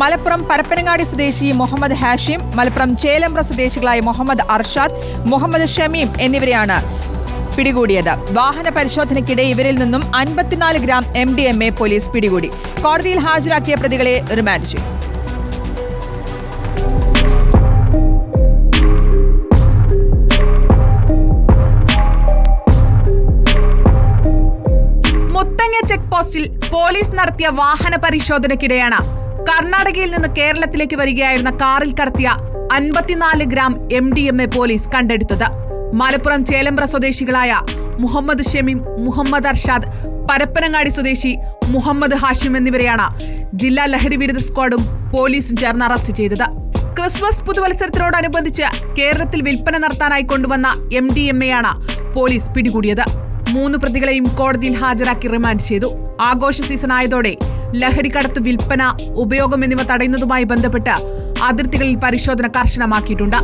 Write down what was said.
മലപ്പുറം പരപ്പനങ്ങാടി സ്വദേശി മുഹമ്മദ് ഹാഷിം, മലപ്പുറം ചേലമ്പ്ര സ്വദേശികളായ മുഹമ്മദ് അർഷാദ്, മുഹമ്മദ് ഷമീം എന്നിവരെയാണ് പിടികൂടിയത്. വാഹന പരിശോധനയ്ക്കിടെ ഇവരിൽ നിന്നും 54 ഗ്രാം MDMA പോലീസ് പിടികൂടി. കോടതിയിൽ ഹാജരാക്കിയ പ്രതികളെ റിമാൻഡ് ചെയ്തു. മുത്തങ്ങ ചെക്ക് പോസ്റ്റിൽ പോലീസ് നടത്തിയ വാഹന പരിശോധനയ്ക്കിടെയാണ് കർണാടകയിൽ നിന്ന് കേരളത്തിലേക്ക് വരികയായിരുന്ന കാറിൽ കടത്തിയ 54 ഗ്രാം MDMA പോലീസ് കണ്ടെടുത്തത്. മലപ്പുറം ചേലമ്പ്ര സ്വദേശികളായ മുഹമ്മദ് ഷമീം, മുഹമ്മദ് അർഷാദ്, പരപ്പനങ്ങാടി സ്വദേശി മുഹമ്മദ് ഹാഷിം എന്നിവരെയാണ് ജില്ലാ ലഹരി വിരുദ്ധ സ്ക്വാഡും പോലീസും ചേർന്ന് അറസ്റ്റ് ചെയ്തത്. ക്രിസ്മസ് പുതുവത്സരത്തിനോടനുബന്ധിച്ച് കേരളത്തിൽ വിൽപ്പന നടത്താനായി കൊണ്ടുവന്ന MDMA-യാണ് പോലീസ് പിടികൂടിയത്. 3 പ്രതികളെയും കോടതിയിൽ ഹാജരാക്കി റിമാൻഡ് ചെയ്തു. ആഘോഷ സീസൺ ആയതോടെ ലഹരിക്കടത്ത്, വിൽപ്പന, ഉപയോഗം എന്നിവ തടയുന്നതുമായി ബന്ധപ്പെട്ട് അതിർത്തികളിൽ പരിശോധന കർശനമാക്കിയിട്ടുണ്ട്.